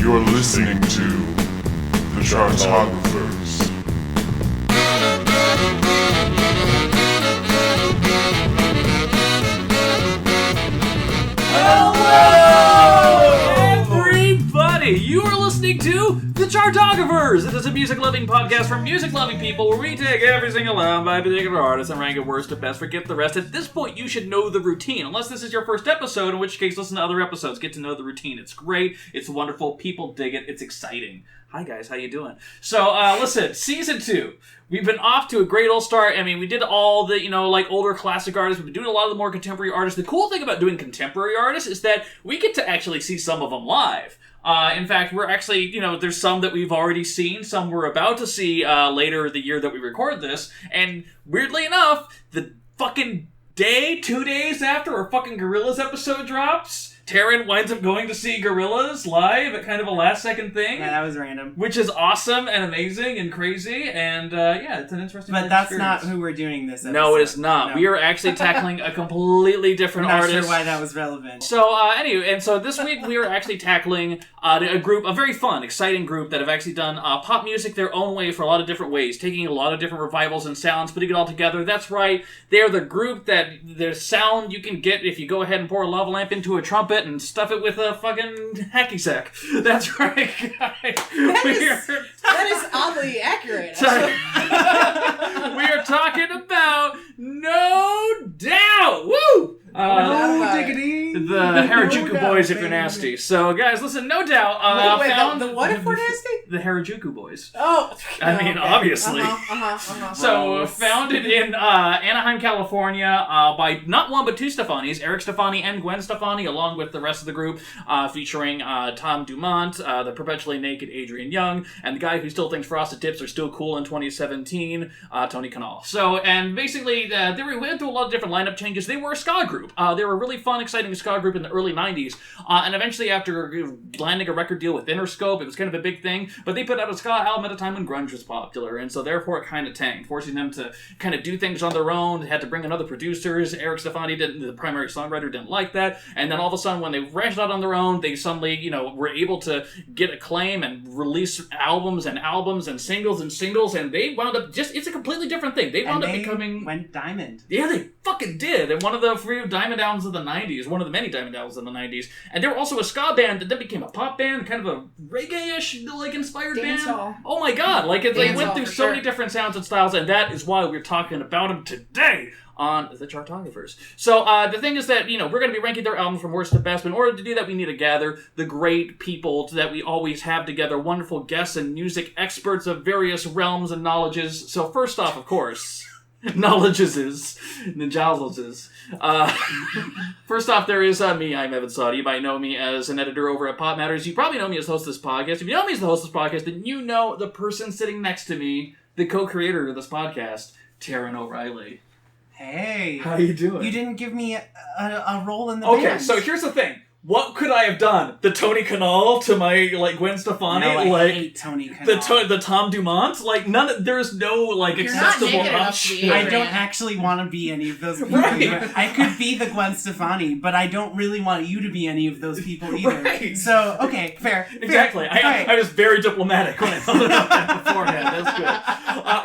You're listening to the Chartographers. Hello, everybody! You are listening to the Chartographers. This is a music-loving podcast for music-loving people where we take every single album by a particular artist and rank it worst to best, forget the rest. At this point, you should know the routine, unless this is your first episode, in which case, listen to other episodes. Get to know the routine. It's great. It's wonderful. People dig it. It's exciting. Hi, guys. How you doing? So, listen, Season 2. We've been off to a great old start. I mean, we did all the, older classic artists. We've been doing a lot of the more contemporary artists. The cool thing about doing contemporary artists is that we get to actually see some of them live. In fact, we're actually, there's some that we've already seen, some we're about to see later the year that we record this, and weirdly enough, the fucking 2 days after our fucking Gorillaz episode drops, Taran winds up going to see Gorillaz live at kind of a last-second thing. Yeah, that was random. Which is awesome and amazing and crazy, and it's an interesting But that's experience. not who we're doing this episode. No, it is not. No. We are actually tackling a completely different I'm not artist. sure why that was relevant. So, anyway, and so this week we are actually tackling a group, a very fun, exciting group that have actually done pop music their own way for a lot of different ways, taking a lot of different revivals and sounds, putting it all together. That's right, they're the group that their sound you can get if you go ahead and pour a lava lamp into a trumpet and stuff it with a fucking hacky sack. That's right, guys. That is oddly accurate. We are talking about No Doubt. Woo! The Harajuku Boys, if you're nasty. So, guys, listen, No Doubt found the what if we're nasty? The Harajuku Boys. Oh, I mean, obviously. So, founded in Anaheim, California, by not one but two Stefanis, Eric Stefani and Gwen Stefani, along with the rest of the group, featuring Tom Dumont, the perpetually naked Adrian Young, and the guy who still thinks Frosted Tips are still cool in 2017, Tony Kanal. So, and basically, they went through a lot of different lineup changes. They were a ska group. They were a really fun, exciting ska group in the early 90s, and eventually after landing a record deal with Interscope, it was kind of a big thing, but they put out a ska album at a time when grunge was popular, and so therefore it kind of tanked, forcing them to kind of do things on their own. They had to bring in other producers. Eric Stefani, the primary songwriter, didn't like that, and then all of a sudden when they branched out on their own, they suddenly, were able to get acclaim and release albums and singles, and they wound up it's a completely different thing. They wound up becoming... went diamond. Yeah, they fucking did. And one of the few diamond albums of the 90s, one of the many diamond albums of the 90s. And they were also a ska band that then became a pop band, kind of a reggae-ish, inspired band. Dancehall. Oh my god, they went through so many sure. different sounds and styles, and that is why we're talking about them today on the Chartographers. So, the thing is that, we're going to be ranking their album from worst to best, but in order to do that, we need to gather the great people that we always have together, wonderful guests and music experts of various realms and knowledges. So, first off, of course... Knowledges. First off, there is me. I'm Evan Sawdy. You might know me as an editor over at Pop Matters. You probably know me as the host of this podcast. If you know me as the host of this podcast, then you know the person sitting next to me, the co-creator of this podcast, Taran O'Reilly. Hey. How you doing? You didn't give me a role in the band. Okay, so here's the thing. What could I have done? The Tony Kanal to my, Gwen Stefani? No, I hate Tony Kanal. The Tom Dumont? There's no, acceptable option. I don't actually want to be any of those people. Right. I could be the Gwen Stefani, but I don't really want you to be any of those people either. Right. So, okay, fair. Exactly. Fair. I was very diplomatic when I thought about that beforehand. That's good.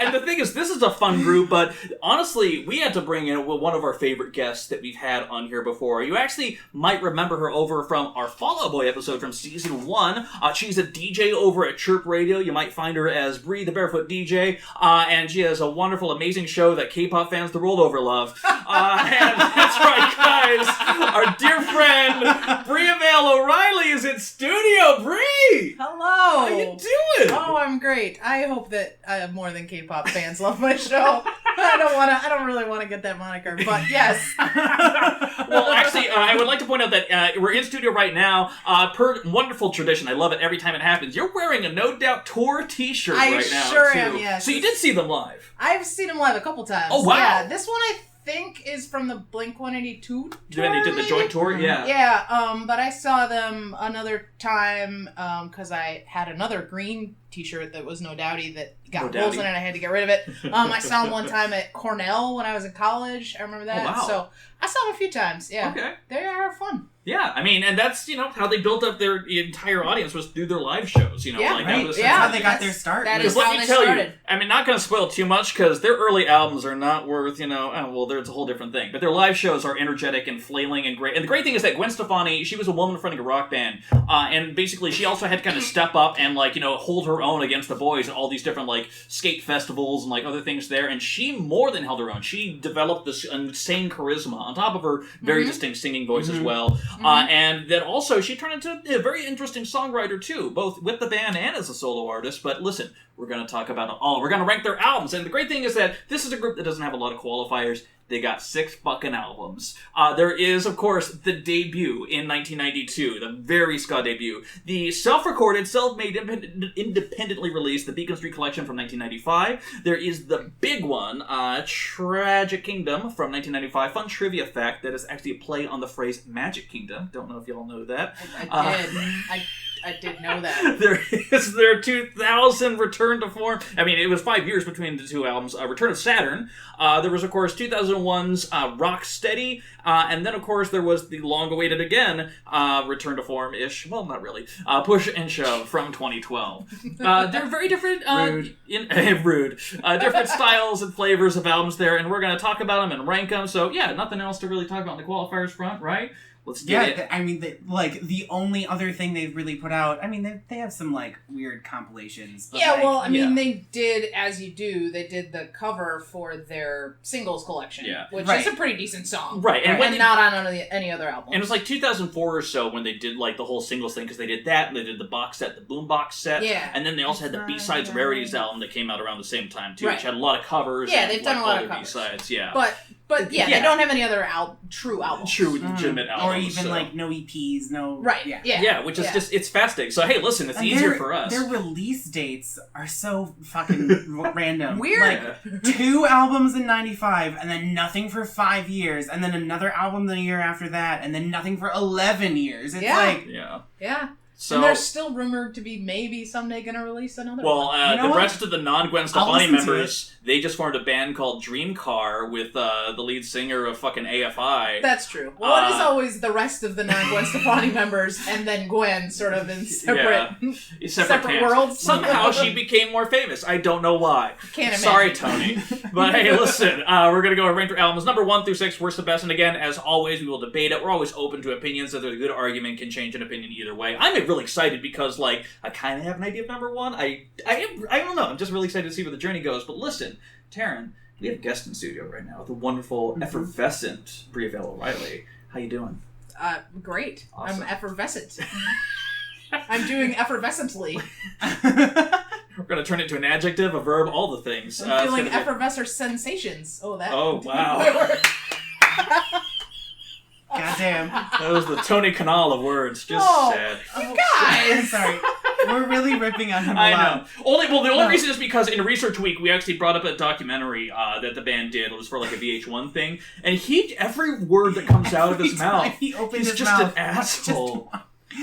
And the thing is, this is a fun group, but honestly, we had to bring in one of our favorite guests that we've had on here before. You actually might remember her over from our Fall Out Boy episode from Season 1. She's a DJ over at CHIRP Radio. You might find her as Bree the Barefoot DJ. And she has a wonderful, amazing show that K-pop fans the world over love. And that's right, guys. Our dear friend, Briavael O'Reilly is in studio. Bree! Hello. How you doing? Oh, I'm great. I hope that more than K-pop fans love my show. I don't really want to get that moniker, but yes. Well, actually, I would like to point out that we're in studio right now. Per wonderful tradition, I love it every time it happens. You're wearing a No Doubt tour T-shirt right now. I sure too. am. Yes. So you did see them live. I've seen them live a couple times. Oh wow! Yeah, this one I think is from the Blink-182 tour. When they did the joint tour, yeah. Yeah, but I saw them another time because I had another green T-shirt that was No Doubty that got holes in it. I had to get rid of it. I saw them one time at Cornell when I was in college. I remember that. Oh, wow. So I saw them a few times. Yeah. Okay. They are fun. Yeah, I mean, and that's, how they built up their entire audience was through their live shows, Yeah, like right. that was That's how they got their start. That Because is let how me they tell started. you, I mean, not going to spoil too much because their early albums are not worth, there's a whole different thing. But their live shows are energetic and flailing and great. And the great thing is that Gwen Stefani, she was a woman fronting a rock band, and basically she also had to kind of step up and hold her own against the boys at all these different skate festivals and other things there. And she more than held her own. She developed this insane charisma on top of her very distinct singing voice as well. And then also she turned into a very interesting songwriter too, both with the band and as a solo artist. But listen, we're going to talk about it all. We're going to rank their albums. And the great thing is that this is a group that doesn't have a lot of qualifiers. They got 6 fucking albums. There is, of course, the debut in 1992, the very ska debut. The self-recorded, self-made, independently released, the Beacon Street Collection from 1995. There is the big one, Tragic Kingdom from 1995. Fun trivia fact that is actually a play on the phrase Magic Kingdom. Don't know if y'all know that. I did know that. There is their 2000 Return to Form. I mean, it was 5 years between the two albums. Return of Saturn. There was, of course, 2001's Rock Steady. And then, of course, there was the long-awaited again Return to Form-ish. Well, not really. Push and Shove from 2012. They're very different. Rude. Different styles and flavors of albums there. And we're going to talk about them and rank them. So, yeah, nothing else to really talk about on the qualifiers front, right? Let's get it. I mean, the only other thing they've really put out, I mean, they have some, weird compilations. But, they did, as you do, they did the cover for their singles collection, which is a pretty decent song. Right. And not on any other album. And it was 2004 or so when they did, the whole singles thing, because they did that, and they did the box set, the boombox set. Yeah. And then they also had the B-Sides Rarities album that came out around the same time, too, Right. which had a lot of covers. Yeah, and, they've done a lot of covers. B-Sides, yeah. But they don't have any other true albums. True, legitimate albums. Or even, no EPs, no... Right, Yeah, which is just, it's fascinating. So, hey, listen, it's easier for us. Their release dates are so fucking random. Weird. 2 albums in 95, and then nothing for 5 years, and then another album the year after that, and then nothing for 11 years. It's Yeah. So, and they're still rumored to be maybe someday going to release another one. Well, the rest of the non-Gwen Stefani members, they just formed a band called Dream Car with the lead singer of fucking AFI. That's true. Well, it is always the rest of the non-Gwen Stefani members and then Gwen sort of in separate worlds. Somehow she became more famous. I don't know why. Can't imagine. Sorry, Tony. But hey, listen, we're going to go and rank their albums. Number 1 through 6, worst to best. And again, as always, we will debate it. We're always open to opinions. So there's a good argument can change an opinion either way. I'm really excited because, I kind of have an idea of number 1. I don't know. I'm just really excited to see where the journey goes. But listen, Taran, we have a guest in studio right now, the wonderful, effervescent Briavael O'Reilly. How you doing? Great. Awesome. I'm effervescent. I'm doing effervescently. We're going to turn it to an adjective, a verb, all the things. I'm feeling effervescent sensations. Oh, that. Oh, wow. Goddamn. That was the Tony Canal of words. Just sad. You guys! I'm sorry. We're really ripping on him a I lot. know. The only reason is because in Research Week, we actually brought up a documentary that the band did. It was for a VH1 thing. And every word that comes out of his mouth, he's just an asshole.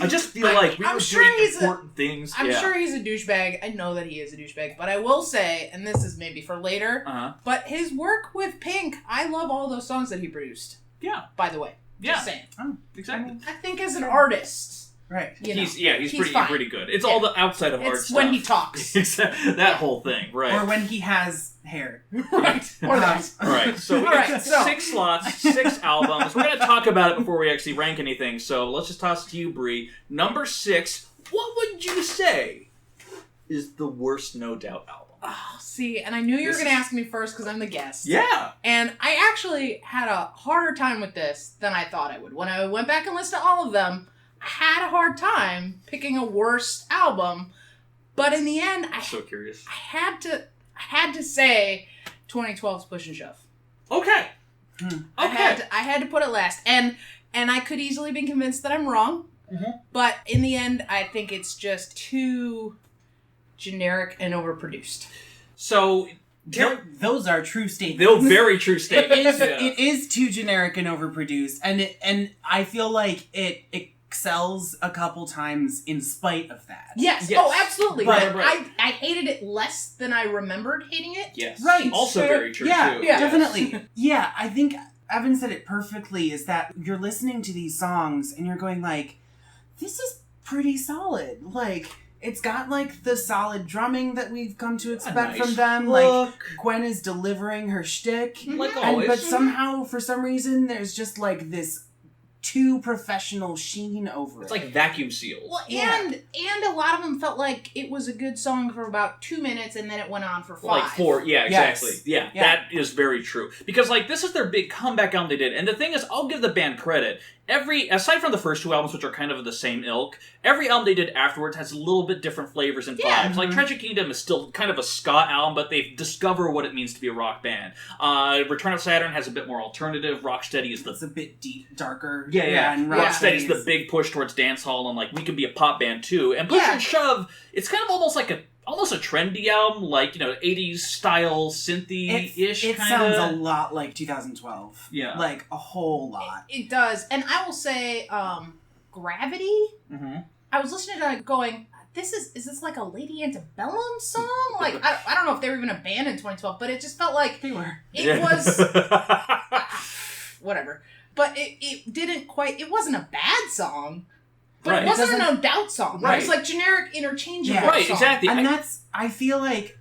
I just feel like we were doing important things. I'm sure he's a douchebag. I know that he is a douchebag. But I will say, and this is maybe for later, but his work with Pink, I love all those songs that he produced. Yeah. By the way. Yeah. Just saying. Oh, exactly. I think as an artist... Right. He's pretty good. It's all the outside of art stuff. It's when he talks. That whole thing, right. Or when he has hair. Right. Or that. Right. So we got 6 slots, 6 albums. We're going to talk about it before we actually rank anything. So let's just toss it to you, Brie. Number 6, what would you say is the worst No Doubt album? Oh, see, and I knew you were going to ask me first because I'm the guest. Yeah. And I actually had a harder time with this than I thought I would. When I went back and listened to all of them, I had a hard time picking a worst album. But in the end, so curious. I had to say 2012's Push and Shove. Okay. Okay. I had to put it last. And I could easily be convinced that I'm wrong. Mm-hmm. But in the end, I think it's just too generic and overproduced. So those are true statements. They're very true statements. It is too generic and overproduced, and I feel like it excels a couple times in spite of that. Yes. Oh, absolutely. But I hated it less than I remembered hating it. Yes. Right. Also very true, yeah, too. Yeah, definitely. Yeah, I think Evan said it perfectly, is that you're listening to these songs and you're going like, this is pretty solid. Like, it's got like the solid drumming that we've come to expect from them. hook. Like, Gwen is delivering her shtick. Like always. But somehow, for some reason, there's just like this too professional sheen over It's it. like vacuum sealed. Well, Yeah. and a lot of them felt like it was a good song for about 2 minutes, and then it went on for 5. Like 4, yeah, exactly. Yes. Yeah, Yeah. that is very true. Because, like, this is their big comeback album they did. And the thing is, I'll give the band credit. Aside from the first 2 albums, which are kind of the same ilk, every album they did afterwards has a little bit different flavors and vibes. Yeah. Like, Tragic Kingdom is still kind of a ska album, but they discover what it means to be a rock band. Return of Saturn has a bit more alternative. Rocksteady is It's a bit and darker. Rocksteady's the big push towards dancehall, and, like, we can be a pop band, too. And Push and Shove, it's kind of almost like almost a trendy album, like, 80s style synthy-ish It kind sounds of. a lot like 2012. Yeah. Like, a whole lot. It does. And I will say, Gravity, Mm-hmm. I was listening to it going, is this like a Lady Antebellum song? Like, I don't know if they were even a band in 2012, but it just felt like They were. it was... whatever. But it didn't quite... It wasn't a bad song, but Right. it wasn't It a doesn't- No Doubt song. Right. It was like generic, interchangeable Yeah. Right, song. exactly. And I feel like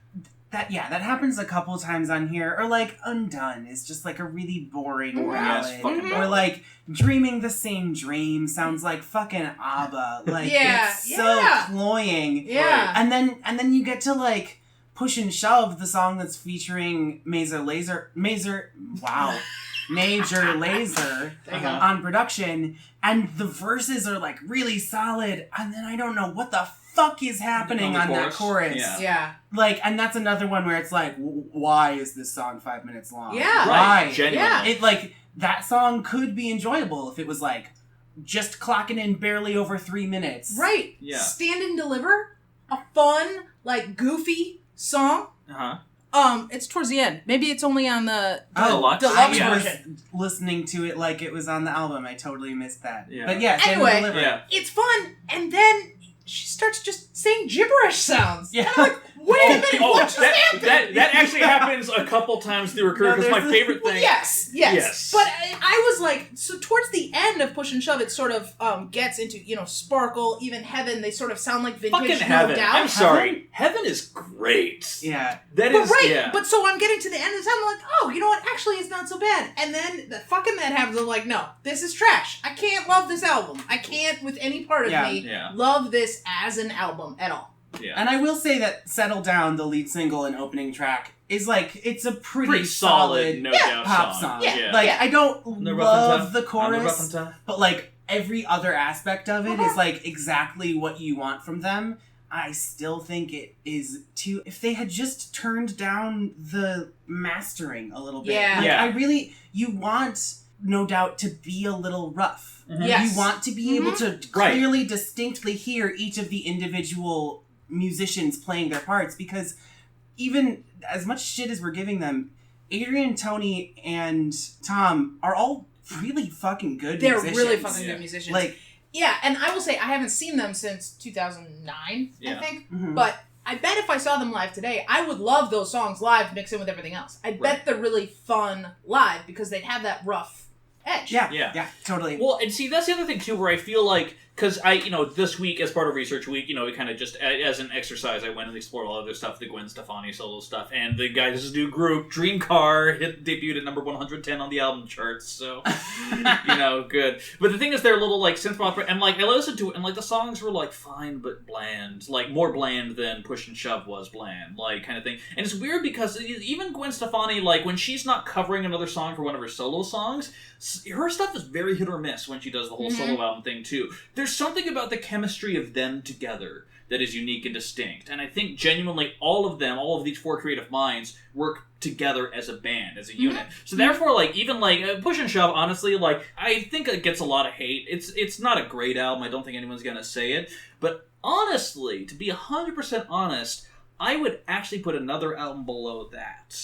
that happens a couple times on here. Or like Undone is just like a really boring Yes, ballad. fucking Or ballad. like Dreaming the Same Dream sounds like fucking ABBA. Like Yeah, it's so yeah. cloying. Yeah. And then you get to like Push and Shove, the song that's featuring Major Lazer Uh-huh. on production, and the verses are like really solid, and then I don't know what the fuck is happening On on the that chorus? chorus. Yeah. Like, and that's another one where it's like, why is this song 5 minutes long? Yeah. Right, Why? genuinely. Yeah. It like that song could be enjoyable if it was like just clocking in barely over 3 minutes. Right. Yeah. Stand and Deliver, a fun, like, goofy song. Uh-huh. It's towards the end. Maybe it's only on the Deluxe. deluxe Yeah. version. Listening to it like it was on the album. I totally missed that. Yeah. But yeah, Stand and Anyway. Deliver. Yeah. It's fun, and then she starts just saying gibberish sounds. Yeah. And I'm like, wait a minute, what just happened? that actually happens a couple times through her career, No, because my there's favorite Well, thing... yes. Yes. But I was like, so towards the end of Push and Shove, it sort of gets into, Sparkle, even Heaven, they sort of sound like vintage Fucking No Heaven. Doubt. I'm sorry. Heaven is great. Yeah. That But is, right, yeah. but so I'm getting to the end of the time, I'm like, oh, you know what, actually it's not so bad. And then that happens, I'm like, no, this is trash. I can't love this album. I can't, with any part of me, Yeah. love this as an album at all. Yeah. And I will say that Settle Down, the lead single and opening track, is like, it's a pretty, Pretty solid, no doubt pop song. song. Yeah. Like, Yeah. I don't The rough and love tough. the On the rough chorus, and tough. but like, every other aspect of it Uh-huh. is like exactly what you want from them. I still think it is too... If they had just turned down the mastering a little bit. Yeah. Like, Yeah. you want, no doubt, to be a little rough. Mhm. Yes. You want to be able to Right. clearly, distinctly hear each of the individual musicians playing their parts, because even as much shit as we're giving them, Adrian, Tony, and Tom are all really fucking good They're musicians. really fucking Yeah. good musicians. Like, yeah, and I will say, I haven't seen them since 2009, Yeah. I think. mhm. But I bet if I saw them live today, I would love those songs live mixed in with everything else. I bet Right. they're really fun live because they'd have that rough edge. yeah, totally. Well, and see, that's the other thing, too, where I feel like, because this week, as part of Research Week, we kind of just, as an exercise, I went and explored all other stuff, the Gwen Stefani solo stuff, and the guys' new group, Dream Car, debuted at number 110 on the album charts, so, good. But the thing is, they're a little, like, synth pop, and, like, I listened to it, and, like, the songs were, like, fine, but bland. Like, more bland than Push and Shove was bland, like, kind of thing. And it's weird because even Gwen Stefani, like, when she's not covering another song for one of her solo songs, her stuff is very hit or miss when she does the whole solo album thing, too. There's something about the chemistry of them together that is unique and distinct. And I think genuinely all of these 4 creative minds, work together as a band, as a unit. So therefore, like, even like Push and Shove, honestly, like, I think it gets a lot of hate. It's not a great album. I don't think anyone's gonna say it. But honestly, to be 100% honest, I would actually put another album below that.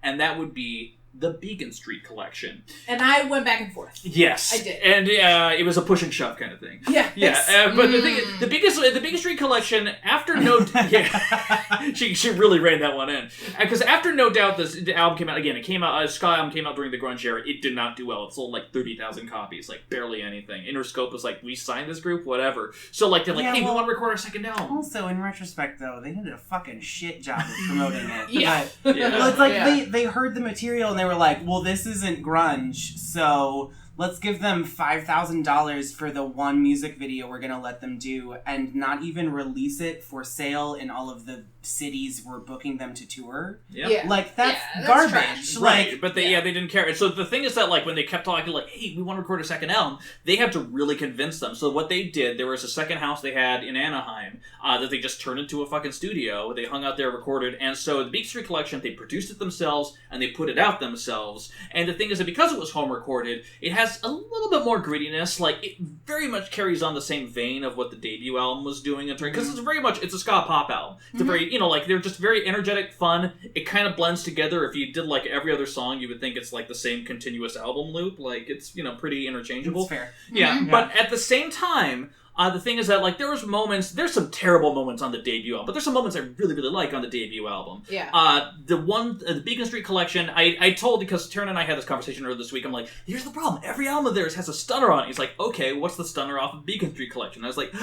And that would be the Beacon Street Collection. And I went back and forth. Yes. I did. And it was a push and shove kind of thing. Yeah. Yeah. But the thing is, the Beacon Street Collection, after No... yeah. She really reined that one in. Because after No Doubt, the album came out, again, ska album came out during the grunge era, it did not do well. It sold like 30,000 copies, like barely anything. Interscope was like, we signed this group, whatever. So like, they're like, hey, we want to record our second album. Also, in retrospect, though, they did a fucking shit job of promoting it. Yeah. Well, it's like they heard the material and they were like, well, this isn't grunge, so let's give them $5,000 for the one music video we're gonna let them do, and not even release it for sale in all of the cities we're booking them to tour. Yeah. Like, that's garbage. trash. Right, Like, but they didn't care. So the thing is that, like, when they kept talking, like, hey, we want to record a second album, they had to really convince them. So what they did, there was a second house they had in Anaheim that they just turned into a fucking studio. They hung out there, recorded, and so the Beacon Street Collection, they produced it themselves, and they put it out themselves. And the thing is that because it was home recorded, it has a little bit more grittiness. Like, it very much carries on the same vein of what the debut album was doing, because it's very much, it's a ska pop album. It's a very, like, they're just very energetic, fun. It kind of blends together. If you did, like, every other song, you would think it's, like, the same continuous album loop. Like, it's, pretty interchangeable. It's fair. Yeah, but at the same time, the thing is that, like, there's some terrible moments on the debut album, but there's some moments I really, really like on the debut album. Yeah. The Beacon Street Collection, I told, because Taran and I had this conversation earlier this week, I'm like, here's the problem, every album of theirs has a stunner on it. He's like, okay, what's the stunner off of Beacon Street Collection? I was like,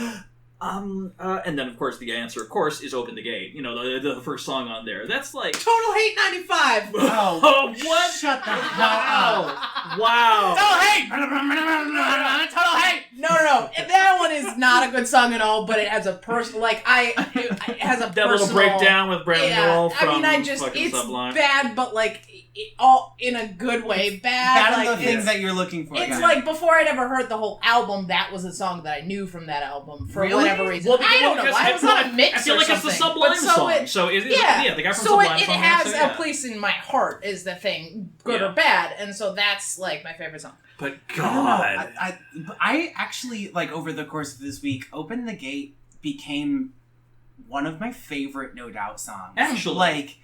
and then, of course, the answer, of course, is Open the Gate. The first song on there. That's like... Total Hate 95! Oh, what? Shut the hell up. Wow. Total Hate! Total Hate! No. That one is not a good song at all, but it has a personal... Like, it has a that personal... little breakdown with Brown Newell from it's Sublime. bad, but, like, all in a good way. Bad. That's like, the things that you're looking for. It's like, before I'd ever heard the whole album, that was a song that I knew from that album, for whatever reason. Well, I don't know why. It was on a mix I feel or like something. it's the Sublime song. So, the guy from Sublime it song. has so, a place in my heart, is the thing, good or bad, and so that's, like, my favorite song. But, God. I actually, like, over the course of this week, Open the Gate became one of my favorite No Doubt songs. Actually. Like,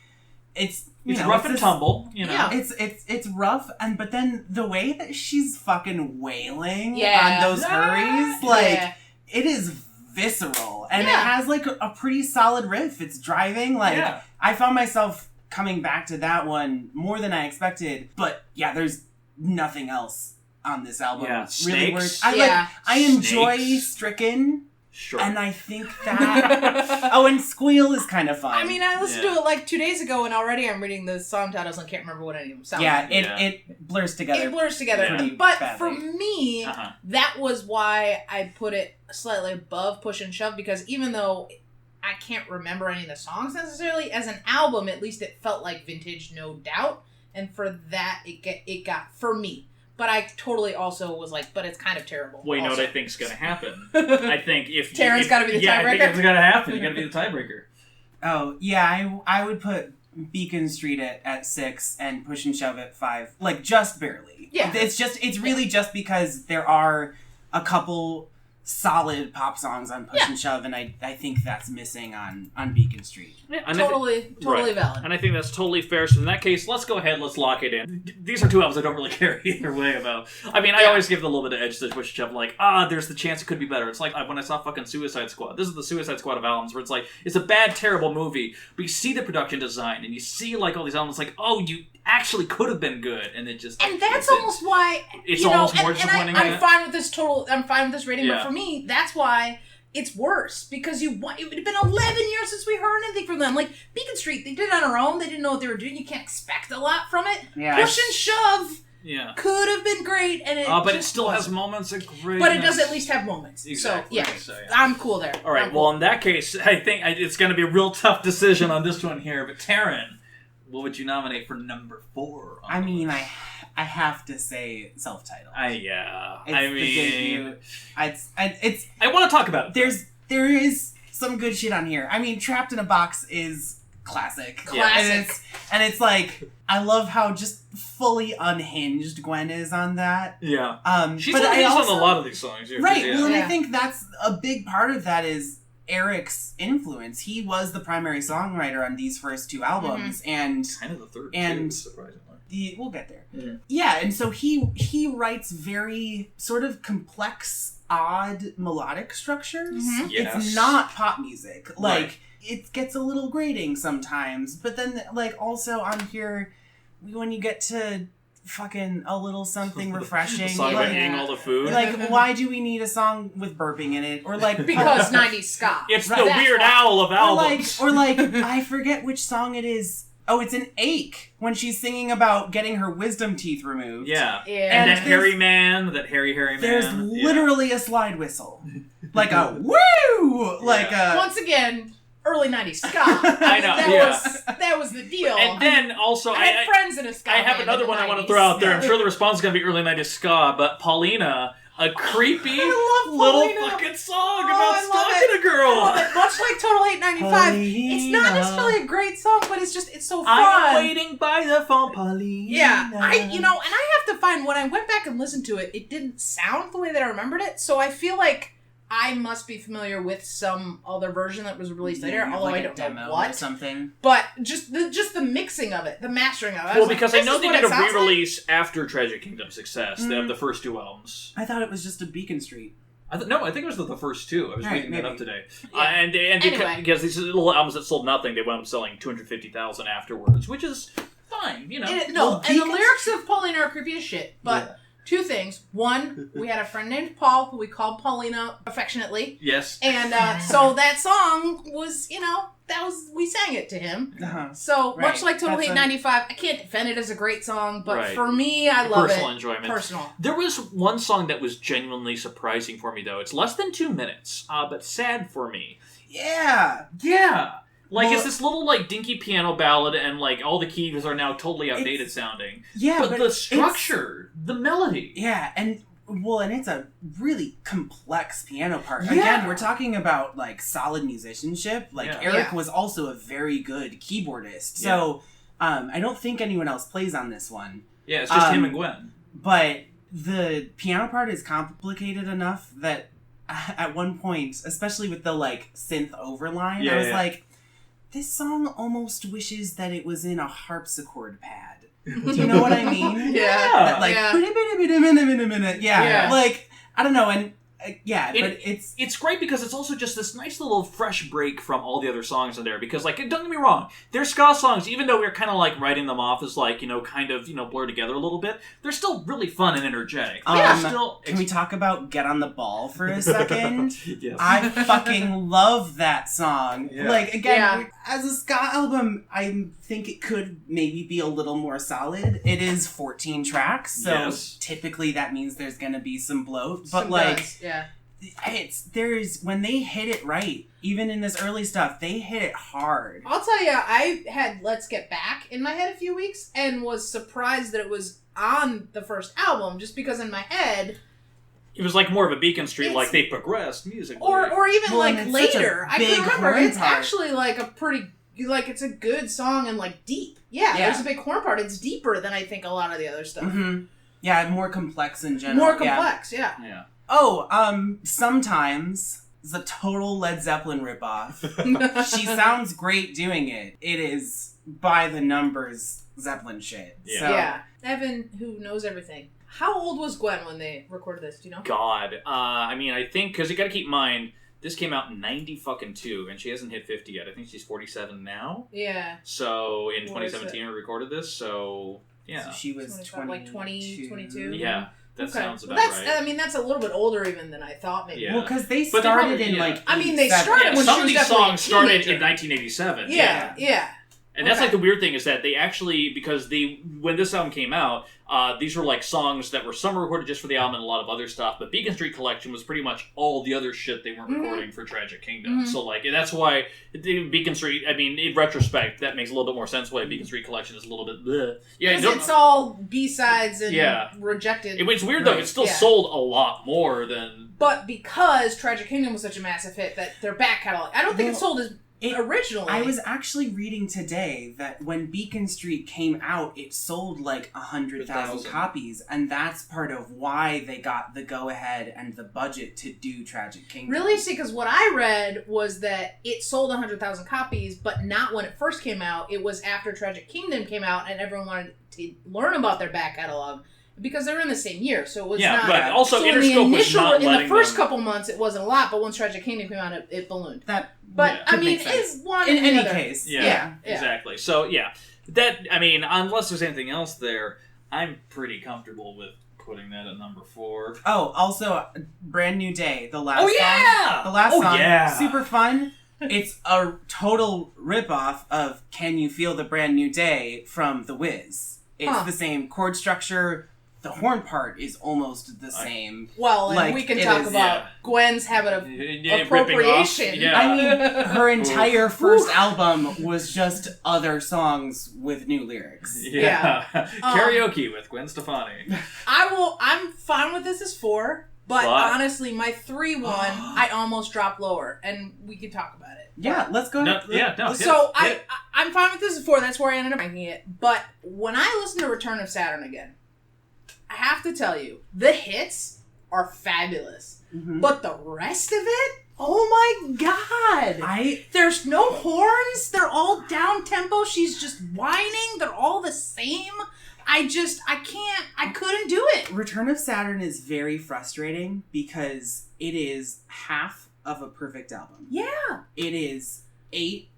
it's rough and tumble, Yeah. It's rough, but then the way that she's fucking wailing Yeah. on those hurries, like, it is visceral. And it has, like, a pretty solid riff. It's driving, like, I found myself coming back to that one more than I expected. But, there's nothing else on this album. Yeah, really Snakes. works. I enjoy Snakes. Stricken. Sure. And I think that... and Squeal is kind of fun. I mean, I listened to it, like, 2 days ago, and already I'm reading the song titles and can't remember what any of them sound like. It blurs together. It blurs together. pretty But badly. for me, that was why I put it slightly above Push and Shove, because even though I can't remember any of the songs necessarily, as an album, at least it felt like vintage, no doubt. And for that, it got, for me. But I totally also was like, but it's kind of terrible. Well, you know what I think's going to happen? I think if... Taran's got to be the tiebreaker? I think it's going to happen. You got to be the tiebreaker. Oh, yeah, I would put Beacon Street at 6 and Push and Shove at 5. Like, just barely. Yeah. It's really just because there are a couple solid pop songs on Push and Shove, and I think that's missing on Beacon Street. Yeah, totally valid. And I think that's totally fair. So in that case, let's go ahead, let's lock it in. These are two albums I don't really care either way about. I mean, I always give it a little bit of edge to Push and Shove, like, there's the chance it could be better. It's like when I saw fucking Suicide Squad. This is the Suicide Squad of albums, where it's like, it's a bad, terrible movie, but you see the production design, and you see, like, all these elements, like, oh, you actually could have been good, and it just... And that's almost why... It's almost more disappointing. I'm fine with this rating, but for me, that's why it's worse, because it would have been 11 years since we heard anything from them. Like, Beacon Street, they did it on their own, they didn't know what they were doing, you can't expect a lot from it. Push and Shove could have been great, and but it still has moments of great... But it does at least have moments. Exactly. So, I'm cool there. All right, well, in that case, I think it's going to be a real tough decision on this one here, but Taran, what would you nominate for number 4? I mean, I have to say self-titled. It's the debut. I want to talk about it. There is some good shit on here. I mean, Trapped in a Box is classic. And it's like, I love how just fully unhinged Gwen is on that. Yeah. She's but unhinged on a lot of these songs. Right. Well, and I think that's a big part of that is Eric's influence. He was the primary songwriter on these first two albums, and kind of the third, and too, surprisingly. We'll get there. Mm-hmm. Yeah, and so he writes very sort of complex, odd melodic structures. Mhm. Yes. It's not pop music. Like, Right. it gets a little grating sometimes, but then, like, also on here, when you get to fucking a little something refreshing, The song about like, eating all the food. like, why do we need a song with burping in it? Or, like... Because 90s ska. it's Right. the That's Weird why. Owl of albums. Or like, I forget which song it is. Oh, it's an Ache, when she's singing about getting her wisdom teeth removed. Yeah. Yeah. And And that hairy man, that hairy man. There's Yeah. literally a slide whistle. Like a woo! Like a... Once again, early 90s ska. I know, That was the deal. And then also, I had friends in a ska I have band another in the one I want to 90s. throw out there. I'm Yeah. sure the response is going to be early 90s ska, but Paulina, a creepy I love little Paulina. fucking song Oh, about I love stalking a girl. I love it. Much like Total Hate 95, it's not Paulina. necessarily a great song, but it's so fun. I'm waiting by the phone, Paulina. Yeah, and I have to find, when I went back and listened to it, it didn't sound the way that I remembered it, so I feel like I must be familiar with some other version that was released later, although like I a don't demo know or what. something. But just the mixing of it, the mastering of it. Well, was because like, I know this they is did what a it sounds re-release after Tragic Kingdom's success. They have the first two albums. I thought it was just a Beacon Street. No, I think it was the first two. I was Right, reading that maybe. up today. Yeah. And Anyway. because these little albums that sold nothing, they wound up selling 250,000 afterwards, which is fine, you know. like. Well, And the Beacon lyrics of Paulina are creepy as shit, but two things. One, we had a friend named Paul who we called Paulina affectionately. Yes. And so that song was, we sang it to him. Uh-huh. So Right. much like Total That's Hate a- 95, I can't defend it as a great song, but Right. for me, I love Personal it. enjoyment. Personal. There was one song that was genuinely surprising for me, though. It's less than 2 minutes, but sad for me. Yeah. Yeah. Like, Well- it's this little, like, dinky piano ballad, and, like, all the keys are now totally outdated sounding. Yeah, But the it's- structure, the melody. Yeah, and it's a really complex piano part. Yeah. Again, we're talking about like solid musicianship. Like Yeah. Eric Yeah. was also a very good keyboardist. So I don't think anyone else plays on this one. Yeah, it's just him Um, and Gwen. But the piano part is complicated enough that at one point, especially with the like synth overline, Yeah, I was yeah. like, this song almost wishes that it was in a harpsichord pad. Do you know what I mean? Yeah. That, like, Yeah. yeah, like, I don't know, and but It- it's It's great because it's also just this nice little fresh break from all the other songs in there. Because, like, don't get me wrong, they're ska songs, even though we're kind of, like, writing them off as, like, kind of, blurred together a little bit, they're still really fun and energetic. Yeah. They're still... Can we talk about Get on the Ball for a second? Yes. I fucking love that song. Yeah. Like, again, Yeah. as a ska album, I think it could maybe be a little more solid. It is 14 tracks, so Yes. typically that means there's gonna be some bloat. But, Some like, does, yeah. when they hit it right, even in this early stuff, they hit it hard. I'll tell you, I had Let's Get Back in my head a few weeks and was surprised that it was on the first album, just because in my head, It was, like, more of a Beacon Street, It's- like, they progressed musically. or even Well, like and it's such a later, I big can remember horn it's part. actually like a pretty, like it's a good song and like deep. Yeah, Yeah. there's a big horn part. It's deeper than I think a lot of the other stuff. Mm-hmm. Yeah, more complex in general. More yeah. complex, yeah. Yeah. Oh, sometimes it's a total Led Zeppelin ripoff. She sounds great doing it. It is by the numbers Zeppelin shit. Yeah. So, Yeah. Evan, who knows everything. How old was Gwen when they recorded this? Do you know? God. I mean, I think, because you gotta keep in mind, this came out in 92, and she hasn't hit 50 yet. I think she's 47 now. Yeah. So, in What is 2017, we recorded this, so, yeah. So she was 25, like 20, 22? Yeah, that Okay. sounds Well, about that's, right. I mean, that's a little bit older even than I thought maybe. Yeah. Well, because they But they started probably- in yeah. like. I mean, they 87. started Yeah, when some she of was these definitely a songs started teenager. in 1987. Yeah. And that's Okay. like the weird thing is that they actually, because when this album came out, these were like songs that were some recorded just for the album and a lot of other stuff, but Beacon Street Collection was pretty much all the other shit they weren't recording for Tragic Kingdom. So like, that's why Beacon Street, I mean, in retrospect, that makes a little bit more sense why Beacon Street Collection is a little bit bleh. Yeah, Because it's all B-sides and Yeah. rejected. it's weird though, Right. it still Yeah. sold a lot more than... But because Tragic Kingdom was such a massive hit that their back catalog, I don't think it sold as originally. I was actually reading today that when Beacon Street came out, it sold like 100,000 copies, and that's part of why they got the go-ahead and the budget to do Tragic Kingdom. Really? See, because what I read was that it sold 100,000 copies, but not when it first came out. It was after Tragic Kingdom came out, and everyone wanted to learn about their back catalog. Because they were in the same year, so it was not... Yeah, but also so Interscope was not letting in the first them... couple months, it wasn't a lot, but once Tragic Kingdom came out, it ballooned. But, could I mean, make sense. it's one in and the any other. case. Yeah, exactly. So, yeah. That, I mean, unless there's anything else there, I'm pretty comfortable with putting that at number 4. Oh, also, Brand New Day, the last Oh, yeah! song. The last song, yeah! super fun. It's a total ripoff of Can You Feel the Brand New Day from The Wiz. It's the same chord structure. The horn part is almost the same. Well, and Like, we can it talk is- about Gwen's habit of appropriation. Yeah. I mean, her entire first album was just other songs with new lyrics. Yeah. Karaoke with Gwen Stefani. I'm fine with this as 4, but honestly, my 3-1, I almost dropped lower, and we can talk about it. Yeah, let's go ahead. So I'm fine with this as 4. That's where I ended up ranking it. But when I listen to Return of Saturn again, I have to tell you, the hits are fabulous. Mm-hmm. But the rest of it, oh my god! There's no horns. They're all down tempo. She's just whining. They're all the same. I couldn't do it. Return of Saturn is very frustrating because it is half of a perfect album. Yeah. It is 8.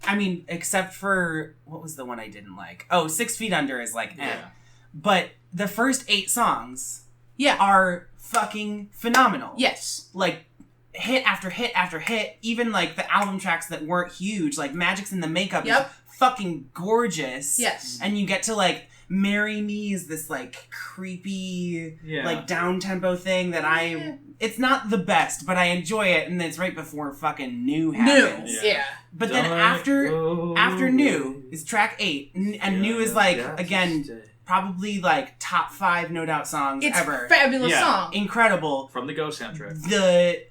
I mean, except for, what was the one I didn't like? Oh, 6 Feet Under is like, But the first 8 songs are fucking phenomenal. Yes. Like, hit after hit after hit. Even, like, the album tracks that weren't huge, like Magic's in the Makeup is fucking gorgeous. Yes. And you get to, like, Marry Me is this, like, creepy, like, down-tempo thing that it's not the best, but I enjoy it, and it's right before fucking New happens. Yeah. But then after New is track 8, and New is, like, again... Probably, like, top 5 No Doubt songs ever. It's a fabulous song. Incredible. From the Ghost soundtrack. The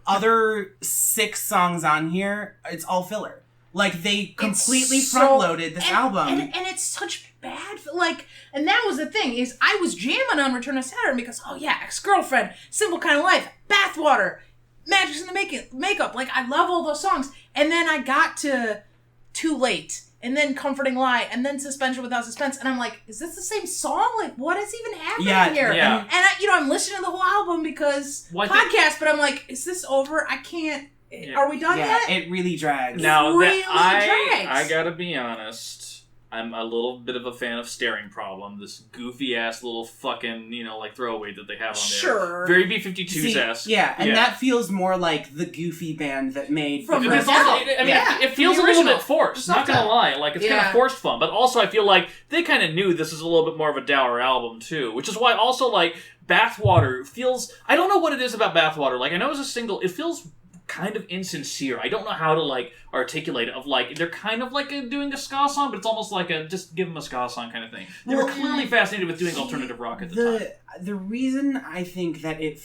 other 6 songs on here, it's all filler. Like, they completely front-loaded this album. And it's such bad... Like, and that was the thing, is I was jamming on Return of Saturn because, Ex-Girlfriend, Simple Kind of Life, Bathwater, Magic's in the Makeup. Like, I love all those songs. And then I got to Too Late. And then Comforting Lie, and then Suspension Without Suspense, and I'm like, is this the same song? Like, what is even happening here? Yeah. And I'm listening to the whole album because podcast, but I'm like, is this over? I can't. Are we done yet? It really drags. Now, really drags. I gotta be honest, I'm a little bit of a fan of Staring Problem, this goofy-ass little fucking, like, throwaway that they have on there. Sure. Very B-52's ass. Yeah, and that feels more like the goofy band that made... It feels a little bit forced, not gonna lie. Like, it's kind of forced fun, but also I feel like they kind of knew this is a little bit more of a dour album, too, which is why also, like, Bathwater feels... I don't know what it is about Bathwater. Like, I know it's a single, it feels... kind of insincere. I don't know how to, like, articulate it. Of, like, they're kind of like doing a ska song, but it's almost like a just give them a ska song kind of thing. They were clearly fascinated with doing alternative rock at the time. The reason I think that it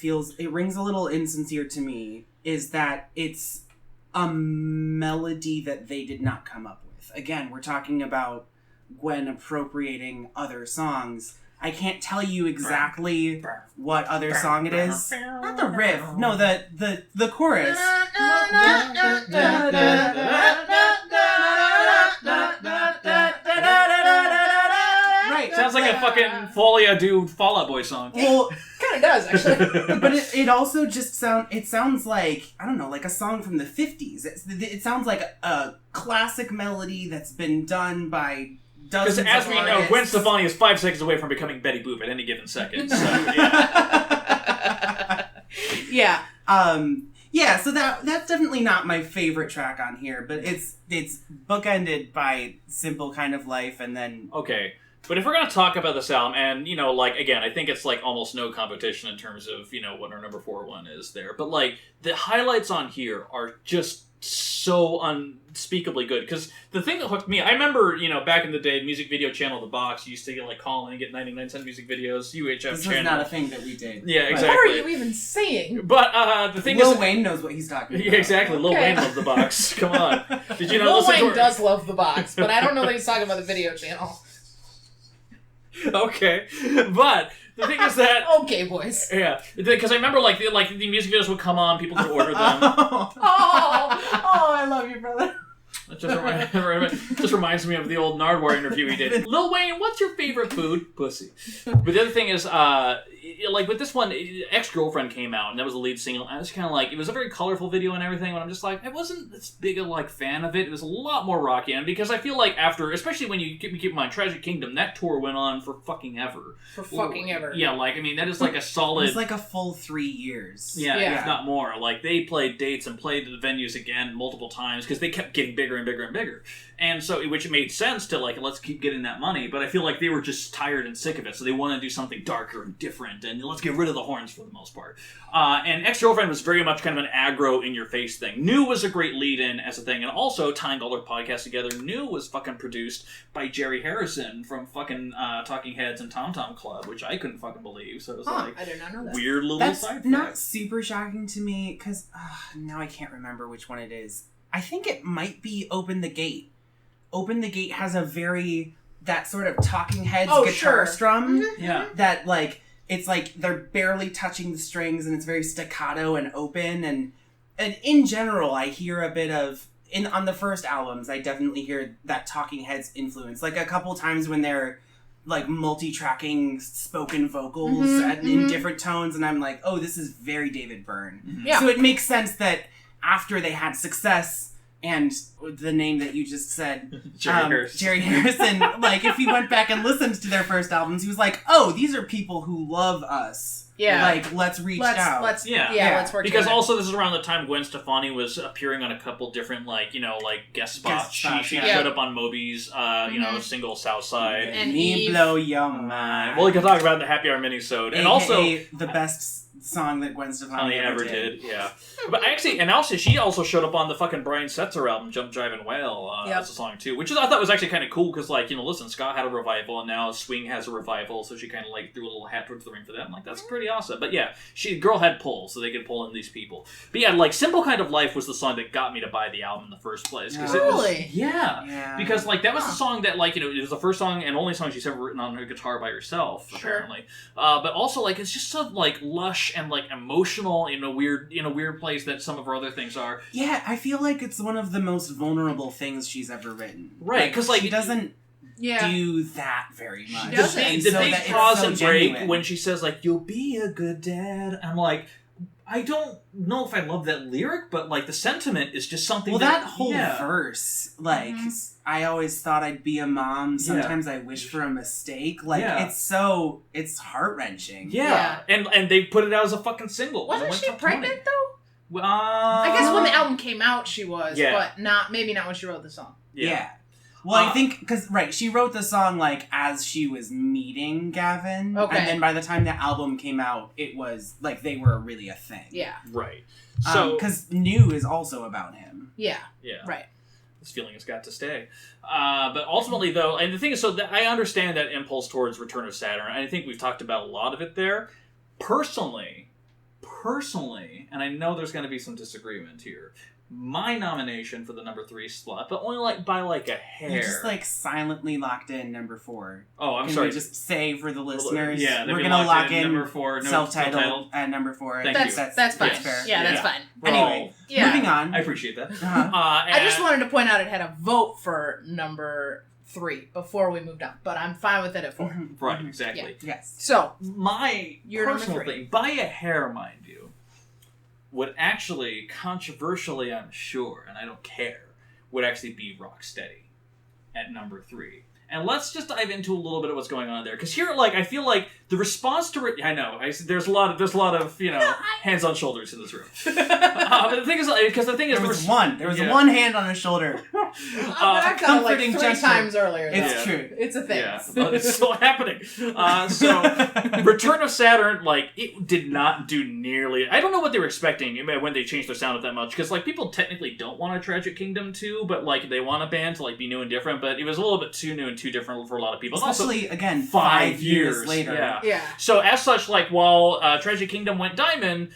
rings a little insincere to me is that it's a melody that they did not come up with. Again, we're talking about Gwen appropriating other songs. I can't tell you exactly what other song it is. Not the riff. No, the chorus. Right. Sounds like a fucking Folia Do Fall Out Boy song. Well, kind of does, actually. But it also just sounds like, I don't know, like a song from the 50s. It sounds like a classic melody that's been done by... Because as we know, Gwen Stefani is 5 seconds away from becoming Betty Boop at any given second. So, so that's definitely not my favorite track on here, but it's bookended by Simple Kind of Life, and then... Okay, But if we're going to talk about this album, and, you know, like, again, I think it's, like, almost no competition in terms of, you know, what our number 4 one is there. But, like, the highlights on here are just so unspeakably good. Because the thing that hooked me, I remember, you know, back in the day, music video channel The Box used to, like, call in and get 99-cent music videos, UHF This channel. was not a thing that we did. Yeah, But- exactly. What are you even saying? But the thing Lil is... Wayne knows what he's talking about. Yeah, exactly. Lil Okay. Wayne loves The Box. Come on. Did you know Lil listen to Wayne her- does love the box, but I don't know that he's talking about the video channel. Okay. But the thing is that... Okay, boys. Yeah, because I remember like the music videos would come on, people could order them. Oh, I love you, brother. It just reminds me of the old Nardwuar interview he did. Lil Wayne, what's your favorite food? Pussy. But the other thing is, like with this one, Ex-Girlfriend came out, and that was the lead single. I was kind of like, it was a very colorful video and everything, but I'm just like, I wasn't this big a like fan of it. It was a lot more rocky, and because I feel like after, especially when you keep in mind Tragic Kingdom, that tour went on for fucking ever. For fucking ever. Yeah, like I mean, that is like a solid. It was like a full 3 years. Yeah, Yeah. if not more. Like, they played dates and played the venues again multiple times because they kept getting bigger and bigger and bigger. And so, which made sense to, like, let's keep getting that money. But I feel like they were just tired and sick of it, so they wanted to do something darker and different, and let's get rid of the horns for the most part. And Ex-Girlfriend was very much kind of an aggro, in-your-face thing. New was a great lead-in as a thing, and also, tying all their podcasts together, New was fucking produced by Jerry Harrison from fucking Talking Heads and Tom Tom Club, which I couldn't fucking believe, so it was like... I did not know that. Weird little That's side not fact. super shocking to me, because now I can't remember which one it is. I think it might be Open the Gate. Open the Gate has a very, that sort of Talking Heads guitar sure. strum. Yeah. That, like, it's like they're barely touching the strings and it's very staccato and open. And in general, I hear a bit of, on the first albums, I definitely hear that Talking Heads influence. Like, a couple times when they're, like, multi-tracking spoken vocals in different tones, and I'm like, oh, this is very David Byrne. Yeah. So it makes sense that after they had success, and the name that you just said, Jerry Harrison, like, if he went back and listened to their first albums, he was like, oh, these are people who love us. Yeah. Like, let's reach out. Let's Yeah. let's work Because together. also this is around the time Gwen Stefani was appearing on a couple different, like, you know, like guest spots. She yeah. showed up on Moby's, you know, single Southside. And Me Eve. blow your mind. Well, we can talk about the Happy Hour minisode. And also... the best song that Gwen Stefani ever did, yeah. But actually, and also, she also showed up on the fucking Brian Setzer album, Jump, Drive, and Wail, as a song too, which is, I thought was actually kind of cool, because, like, you know, listen, ska had a revival, and now Swing has a revival, so she kind of, like, threw a little hat towards the ring for them. Like, that's pretty awesome. But yeah, girl had pull, so they could pull in these people. But yeah, like, Simple Kind of Life was the song that got me to buy the album in the first place. Cause Really? Yeah. Because, like, that was the song that, like, you know, it was the first song and only song she's ever written on her guitar by herself, apparently. But also, like, it's just so, like, lush and, like, emotional in a weird place that some of her other things are. Yeah, I feel like it's one of the most vulnerable things she's ever written. Right, because, like, she doesn't Yeah. do that very much. She doesn't. And The so big that it's pause so and break genuine. when she says, like, you'll be a good dad. I'm like, I don't know if I love that lyric, but, like, the sentiment is just something that whole yeah. verse, like, I always thought I'd be a mom. Sometimes I wish for a mistake. Like, Yeah. it's heart-wrenching. Yeah. And they put it out as a fucking single. Wasn't she pregnant, though? I I guess when the album came out, she was, Yeah. but maybe not when she wrote the song. Yeah. Well, I think, because, she wrote the song, like, as she was meeting Gavin. Okay. And then by the time the album came out, it was, like, they were really a thing. Yeah. Right. So, because New is also about him. Yeah. yeah. Right. This feeling has got to stay. But ultimately, though, and the thing is, so that I understand that impulse towards Return of Saturn. I think we've talked about a lot of it there. Personally, and I know there's going to be some disagreement here, my nomination for the number 3 slot, but only like by like a hair. You're just like silently locked in number 4. Oh, I'm Can sorry. we just say for the listeners? Yeah, we're gonna lock in number 4, no, self-titled at number 4. Thank you. That's fine. That's fair. Yeah, that's fine. Anyway, Yeah. moving on. I appreciate that. Uh-huh. I just wanted to point out it had a vote for number 3 before we moved on, but I'm fine with it at 4. Mhm. Right, Mhm. exactly. Yes. So, My You're number personal 3. thing, by a hair, mind you, would actually, controversially, I'm sure, and I don't care, would actually be Rocksteady at number 3. And let's just dive into a little bit of what's going on there. Because here, like, I feel like the response to it, I know, there's a lot of hands on shoulders in this room. But the thing is, because the thing is, there was one hand on his shoulder. I've done it like 3 times earlier. It's true. It's a thing. Yeah, but it's still happening. So, Return of Saturn, like, it did not do nearly. I don't know what they were expecting when they changed their sound that much, because like people technically don't want a Tragic Kingdom 2, but like they want a band to like be new and different. But it was a little bit too new and too different for a lot of people. Especially also, again, 5 years later. Yeah. So as such, like while Tragic Kingdom went diamond,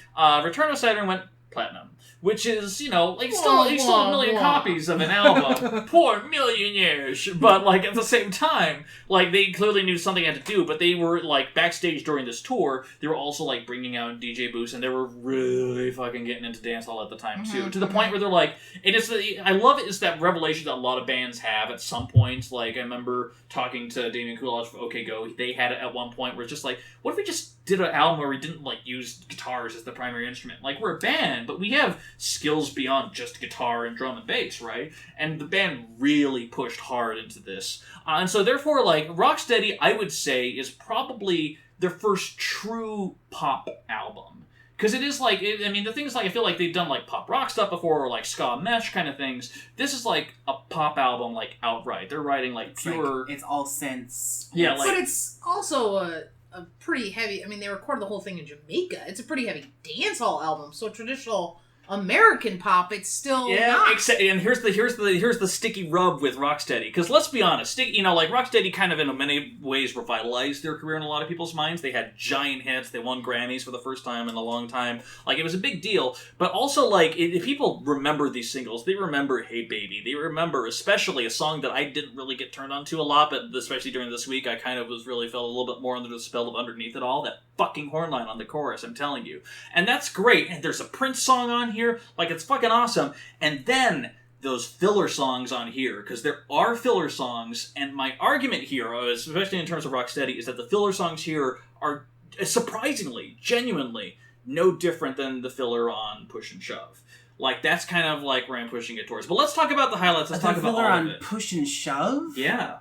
Return of Saturn went platinum. Which is, still a million copies of an album. Poor millionaires. But, like, at the same time, like, they clearly knew something had to do, but they were, like, backstage during this tour, they were also, like, bringing out DJ booths, and they were really fucking getting into dancehall at the time, too. To the point where they're like, I love it is that revelation that a lot of bands have at some point. Like, I remember talking to Damien Coolidge from OK Go, they had it at one point where it's just like, what if we just did an album where we didn't, like, use guitars as the primary instrument? Like, we're a band, but we have skills beyond just guitar and drum and bass, right? And the band really pushed hard into this. And so therefore, like, Rocksteady, I would say, is probably their first true pop album. Because it is like, the thing is, like, I feel like they've done, like, pop rock stuff before, or, like, ska mesh kind of things. This is, like, a pop album, like, outright. They're writing, like, pure... Like, it's all synths. Yeah, like... But it's also a pretty heavy... they recorded the whole thing in Jamaica. It's a pretty heavy dancehall album, so traditional... American pop, it's still not. And here's the sticky rub with Rocksteady, because let's be honest, like Rocksteady kind of in many ways revitalized their career in a lot of people's minds. They had giant hits, they won Grammys for the first time in a long time. Like, it was a big deal, but also, like, if people remember these singles, they remember Hey Baby, they remember especially a song that I didn't really get turned on to a lot, but especially during this week, I kind of felt a little bit more under the spell of Underneath It All, that fucking horn line on the chorus, I'm telling you. And that's great, and there's a Prince song on here, like, it's fucking awesome. And then those filler songs on here, because there are filler songs, and my argument here, especially in terms of Rocksteady, is that the filler songs here are surprisingly, genuinely, no different than the filler on Push and Shove. Like, that's kind of like where I'm pushing it towards. But let's talk about the highlights. Let's talk about all of it. Push and Shove? Yeah.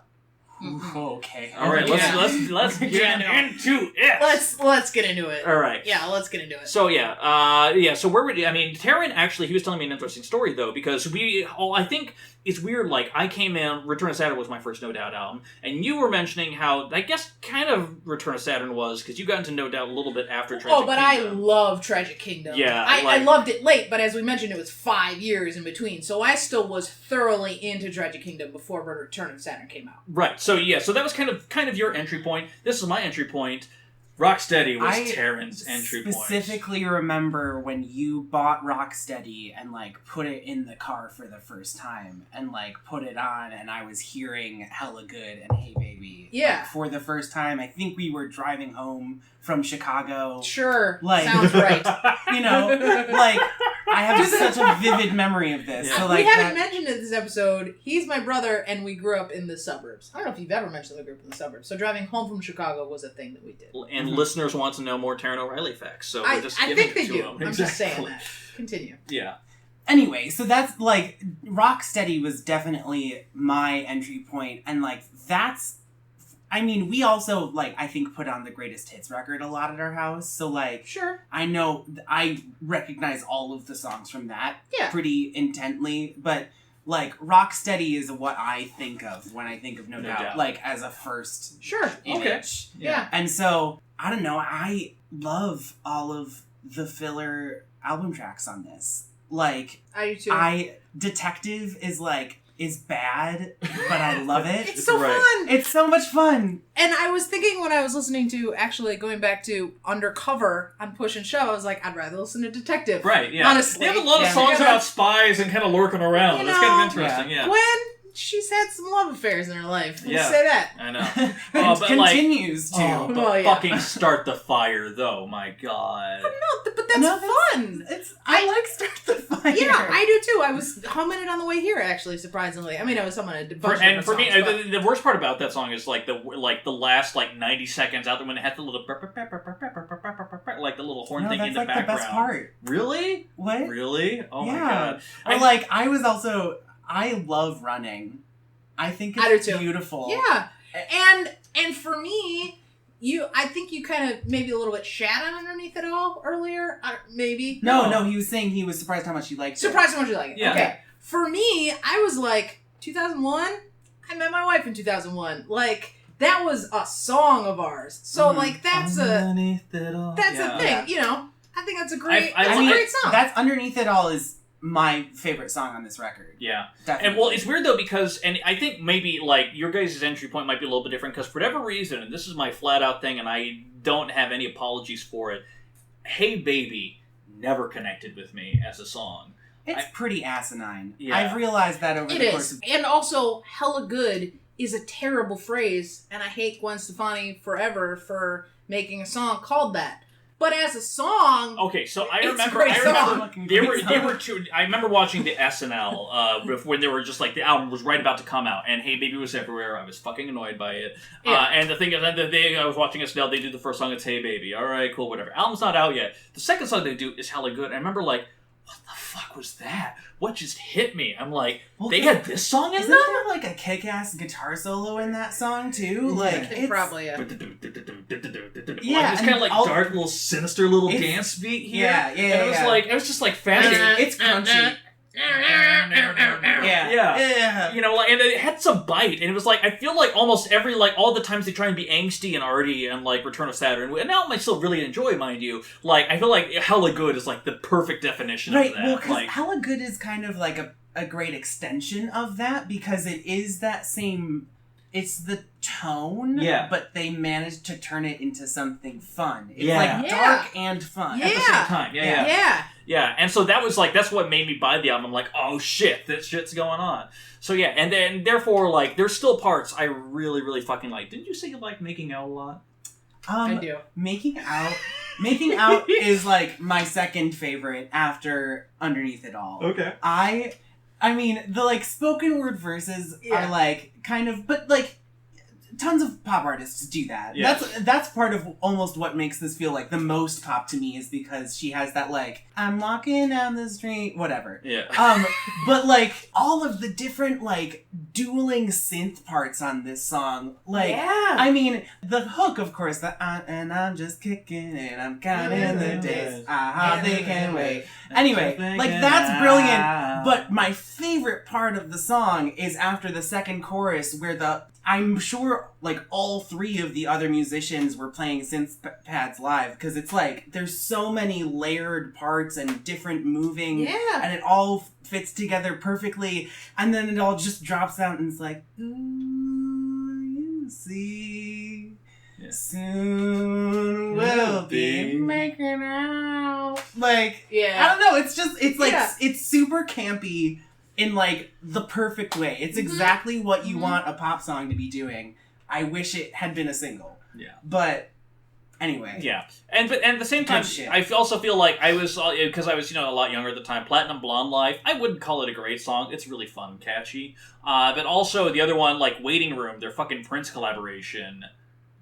Okay. All right. Let's get into it. Let's get into it. All right. Yeah. Let's get into it. So So where would Taran actually? He was telling me an interesting story though, because I think it's weird. Like, I came in. Return of Saturn was my first No Doubt album, and you were mentioning how I guess kind of Return of Saturn was, because you got into No Doubt a little bit after Tragic Kingdom. I love Tragic Kingdom. Yeah. I loved it late, but as we mentioned, it was 5 years in between, so I still was thoroughly into Tragic Kingdom before Return of Saturn came out. Right. So that was kind of your entry point. This is my entry point. Rocksteady was Taran's entry point. I specifically remember when you bought Rocksteady and, like, put it in the car for the first time and, like, put it on, and I was hearing Hella Good and Hey Baby. Yeah. Like, for the first time. I think we were driving home from Chicago. Sure. Like, sounds right. Like, I have such a vivid memory of this. Yeah. So, like, we haven't mentioned in this episode, he's my brother, and we grew up in the suburbs. I don't know if you've ever mentioned that we grew up in the suburbs. So driving home from Chicago was a thing that we did. And listeners want to know more Taran O'Reilly facts, so we're just I giving think they it to do. them. I'm just saying that. Continue. Yeah. Anyway, so that's, like, Rocksteady was definitely my entry point, and, like, that's... we also, like, I think put on the Greatest Hits record a lot at our house, so, like... Sure. I recognize all of the songs from that pretty intently, but, like, Rocksteady is what I think of when I think of No Doubt, like, as a first image. Okay. Yeah. And so, I don't know, I love all of the filler album tracks on this. Like, I do too. Detective is bad, but I love it. It's so fun! It's so much fun! And I was thinking when I was listening to, actually going back to Undercover on Push and Shove, I was like, I'd rather listen to Detective. Right, yeah. Honestly. They have a lot of songs about spies and kind of lurking around. It's kind of interesting, yeah. Gwen, she's had some love affairs in her life. Let's Yeah. say that. I know. But continues to. Fucking start the fire, though, my God. But that's fun. I like Start the Fire. Yeah, I do too. I was humming it on the way here, actually, surprisingly. I mean, I was humming a bunch And for me, songs, the worst part about that song is like the last 90 seconds out there when it had the little like the little horn thing in the background. That's the best part. Really? What? Really? Oh my God. Or I love Running. I think it's beautiful. Yeah. And for me, I think you kind of maybe a little bit shat on Underneath It All earlier. Maybe. No, he was saying he was surprised how much you liked it. Surprised how much you like it. Yeah. Okay. For me, I was like, 2001? I met my wife in 2001. Like, that was a song of ours. So, like, that's Underneath It All. That's a thing, Yeah. you know. I think that's a great, great song. That's Underneath It All is my favorite song on this record. Yeah. Definitely. And well, it's weird though because, and I think maybe like your guys' entry point might be a little bit different because for whatever reason, and this is my flat out thing, and I don't have any apologies for it. Hey Baby never connected with me as a song. It's pretty asinine. Yeah. I've realized that over the course of... And also, hella good is a terrible phrase, and I hate Gwen Stefani forever for making a song called that. But as a song, Okay, so I It's a remember great song. they were two. I remember watching the SNL when they were just like the album was right about to come out, and Hey Baby was everywhere. I was fucking annoyed by it. Yeah. And the thing is, the day I was watching SNL, they do the first song. It's Hey Baby. All right, cool, whatever. Album's not out yet. The second song they do is hella good. I remember like, what the fuck was that? What just hit me? I'm like, they had this song in Isn't them? there like a kick-ass guitar solo in that song too? Like, I think probably, Yeah, Yeah, it's and kind of like all- dark, little sinister little It's- dance beat here. Yeah, And it was yeah. like, it was just like fascinating. It's crunchy. Yeah. Yeah. You know, like, and it had some bite, and it was like, I feel like almost every, like, all the times they try and be angsty and arty and, like, Return of Saturn, and now I still really enjoy, mind you, like, I feel like Hella Good is, like, the perfect definition Right, of that. well, because like, Hella Good is kind of like a great extension of that because it is that same... It's the tone, Yeah. but they managed to turn it into something fun. It's Yeah. like Yeah. dark and fun. at the same Yeah. time. Yeah. yeah. Yeah, and so that was like, that's what made me buy the album. I'm like, oh shit, this shit's going on. So yeah, and then therefore, like, there's still parts I really, really fucking like. Didn't you say you like Making Out a lot? I do. Making Out is like my second favorite after Underneath It All. Okay. I mean, the like spoken word verses Yeah. are like kind of, but like tons of pop artists do that. Yeah. That's part of almost what makes this feel like the most pop to me is because she has that like I'm walking down the street, whatever. Yeah. But like all of the different like dueling synth parts on this song, like Yeah. I mean the hook, of course, and I'm just kicking and I'm counting the days. I hardly can wait. Anyway, like that's brilliant. But my favorite part of the song is after the second chorus where I'm sure like all three of the other musicians were playing synth pads live because it's like there's so many layered parts and different moving Yeah. and it all fits together perfectly and then it all just drops out and it's like ooh, you see soon we'll be making out like I don't know, it's like it's super campy in like the perfect way. It's exactly what you want a pop song to be doing. I wish it had been a single. Yeah. But anyway. Yeah. But at the same time, I also feel like I was, because I was, a lot younger at the time, Platinum Blonde Life, I wouldn't call it a great song. It's really fun and catchy. But also the other one, like Waiting Room, their fucking Prince collaboration.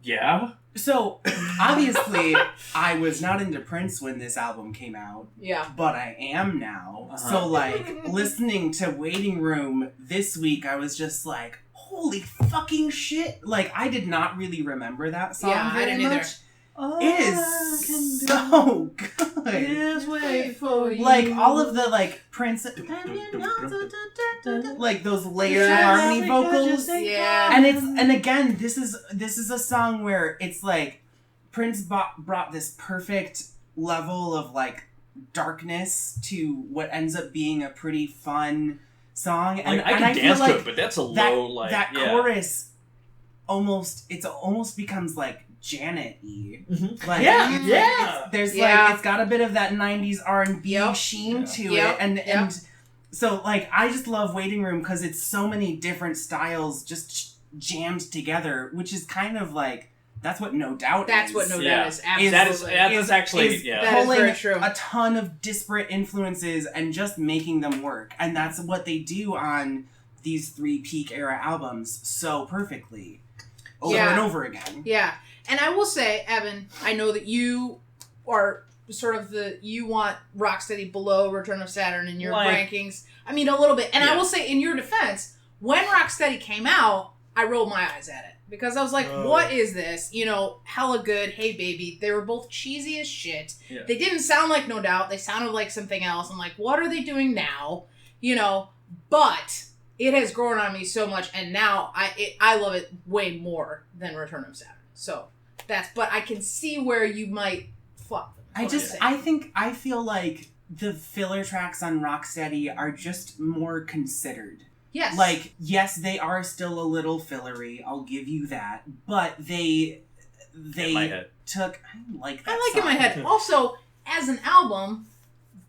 Yeah? So, obviously, I was not into Prince when this album came out. Yeah. But I am now. Uh-huh. So, like, listening to Waiting Room this week, I was just like, holy fucking shit. Like, I did not really remember that song Yeah, I very didn't either. much. It is so good. Just wait for you. Like, all of the, like, Prince... like, those layered harmony vocals. Yeah. And again, this is a song where it's like Prince brought this perfect level of like darkness to what ends up being a pretty fun song. Like, And I can I dance feel to like it, but that's a that, low, like, that yeah. chorus almost becomes like Janet-y. Mhm. Like, Yeah, it's, yeah. There's Yeah. like it's got a bit of that 90s R&B Yep. sheen to Yep. it, and Yep. so like I just love Waiting Room because it's so many different styles just jammed together, which is kind of like that's what No Doubt That's is. what No Yeah. Doubt is. Absolutely. That's actually, yeah. That is pulling very true. a ton of disparate influences and just making them work, and that's what they do on these three peak era albums so perfectly over Yeah. and over again. Yeah. And I will say, Evan, I know that you are sort of you want Rocksteady below Return of Saturn in your Like- rankings. I mean, a little bit. And I Yeah. will say, in your defense, when Rocksteady came out, I rolled my eyes at it. because I was like, what is this? You know, Hella Good, Hey Baby. They were both cheesy as shit. Yeah. They didn't sound like No Doubt. They sounded like something else. I'm like, what are they doing now? You know, but it has grown on me so much, and now I love it way more than Return of Saturn. So but I can see where you might fuck them. I feel like the filler tracks on Rocksteady are just more considered. Yes. Like, yes, they are still a little fillery, I'll give you that, but they took... I like that I like song. in my head. Also, as an album,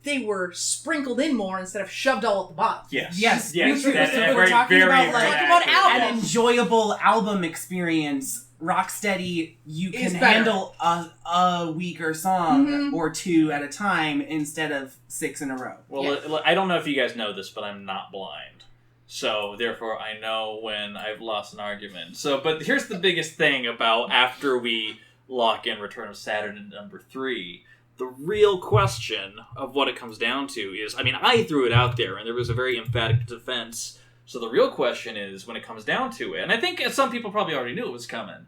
they were sprinkled in more instead of shoved all at the bottom. Yes. We're talking about, like, album. an enjoyable album experience. Rocksteady, you can better. handle a weaker song or two at a time instead of 6 in a row. Well, I don't know if you guys know this, but I'm not blind. So, therefore, I know when I've lost an argument. So, but here's the biggest thing about after we lock in Return of Saturn at number 3. The real question of what it comes down to is, I mean, I threw it out there, and there was a very emphatic defense. So the real question is, when it comes down to it, and I think some people probably already knew it was coming,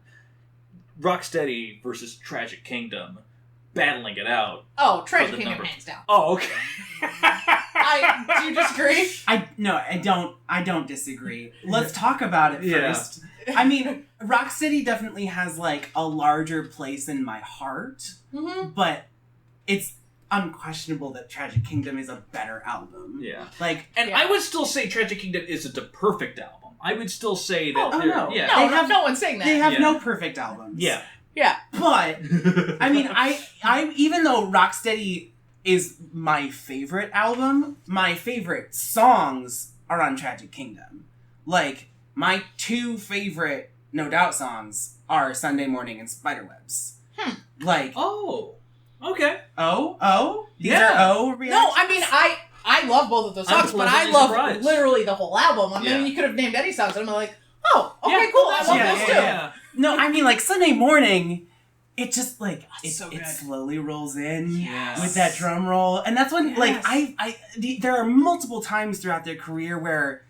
Rocksteady versus Tragic Kingdom, battling it out. Oh, Tragic Kingdom, hands down. Oh, okay. Do you disagree? I don't disagree. Let's talk about it first. Yeah. I mean, Rocksteady definitely has, like, a larger place in my heart, but it's unquestionable that Tragic Kingdom is a better album. Yeah. I would still say Tragic Kingdom isn't a perfect album. I would still say that... no. Yeah. No one's saying that. They have no perfect albums. Yeah. Yeah. But, I mean, I even though Rocksteady is my favorite album, my favorite songs are on Tragic Kingdom. Like, my 2 favorite No Doubt songs are Sunday Morning and Spiderwebs. Like... Oh. Okay. These are reactions? No, I mean, I love both of those songs, but I love literally the whole album. I mean, you could have named any songs, and I'm like, oh, okay, cool, I love those too. Yeah. No, I mean, like, Sunday Morning, it just, like, it so slowly rolls in with that drum roll. And that's when, like, there are multiple times throughout their career where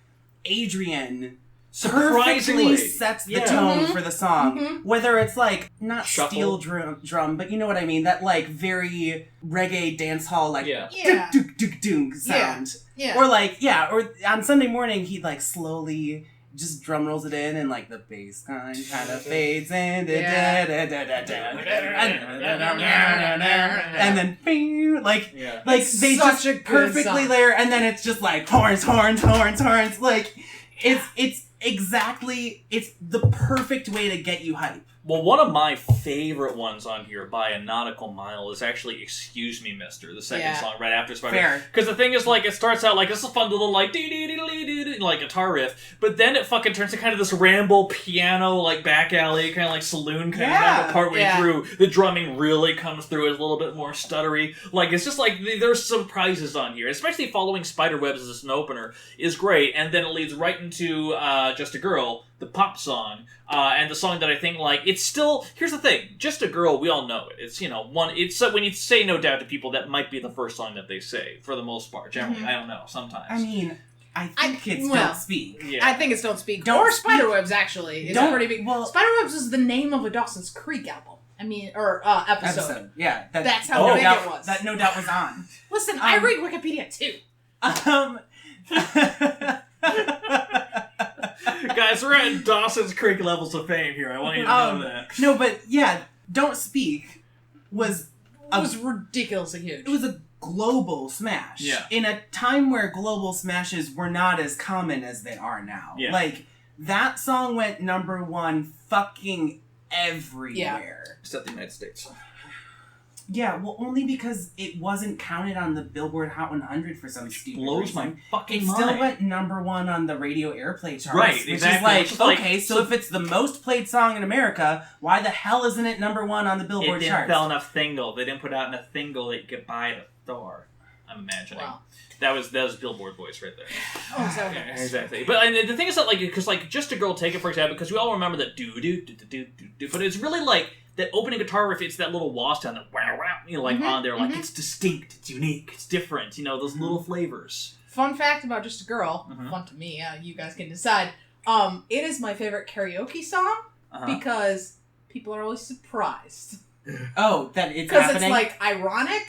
Adrian... perfectly sets the tone for the song. Whether it's like, not steel drum, but you know what I mean? That like very reggae dance hall, like dook sound. Yeah. Or like, or on Sunday Morning, he'd like slowly just drum rolls it in and like the bass kind of fades in. And then they just perfectly layer, and then it's just like horns. Like, it's the perfect way to get you hype. Well, one of my favorite ones on here by a nautical mile is actually Excuse Me, Mister, the second song right after Spider. Because the thing is, like, it starts out like, it's a fun little, like, like guitar riff, but then it fucking turns to kind of this ramble piano, like, back alley, kind of like saloon kind of partway through. The drumming really comes through as a little bit more stuttery. Like, it's just like, there's surprises on here, especially following Spiderwebs as an opener is great, and then it leads right into Just a Girl, the pop song, and the song that I think, like, it's still, here's the thing, Just a Girl, we all know it. It's, you know, when you say No Doubt to people, that might be the first song that they say, for the most part, generally. I don't know, sometimes. I mean, I think it's Don't Speak. Yeah. I think it's Don't Speak. Or Spiderwebs, actually. It's pretty big. Well, Spiderwebs is the name of a Dawson's Creek album. I mean, or episode. Yeah. That's how big it was. That No Doubt was on. Listen, I read Wikipedia, too. Guys, we're at Dawson's Creek levels of fame here. I want you to know that. No, but yeah, Don't Speak was ridiculously huge. It was a global smash. Yeah. In a time where global smashes were not as common as they are now. Yeah. Like, that song went number 1 fucking everywhere. Except the United States. Yeah, well, only because it wasn't counted on the Billboard Hot 100 for some stupid blows reason. my fucking mind. It still went number 1 on the radio airplay charts. Right, exactly. Which is like, okay, so if it's the most played song in America, why the hell isn't it number 1 on the Billboard charts? It didn't sell enough single. They didn't put out enough single that you could buy at a store. I'm imagining. Wow. That was Billboard voice right there. Oh, so yeah, exactly. But the thing is that, like, because, like, Just a Girl, Take It for example, because we all remember that do, but it's really like that opening guitar riff. It's that little wah sound, that wow, you know, like on there, like it's distinct, it's unique, it's different. You know, those little flavors. Fun fact about Just a Girl, fun to me. You guys can decide. It is my favorite karaoke song because people are always surprised. Oh, that it's Because happening? it's like ironic,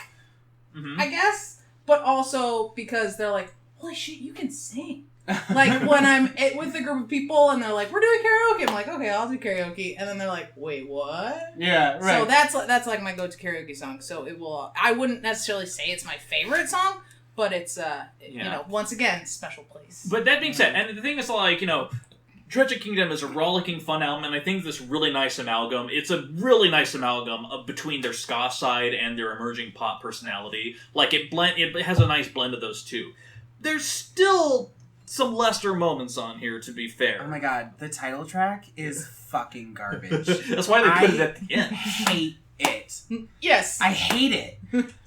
I guess, but also because they're like, holy shit, you can sing. Like when I'm with a group of people and they're like, we're doing karaoke, I'm like, okay, I'll do karaoke, and then they're like, wait, what? Yeah, right. So that's like my go-to karaoke song. So it will. I wouldn't necessarily say it's my favorite song, but it's you know, once again, special place. But that being said, and the thing is, like, you know, Tragic Kingdom is a rollicking, fun album, and I think this really nice amalgam. It's a really nice amalgam of between their ska side and their emerging pop personality. Like, it has a nice blend of those two. There's still some lesser moments on here, to be fair. Oh my god, the title track is fucking garbage. That's why they put it at the end. I hate it. Yes. I hate it.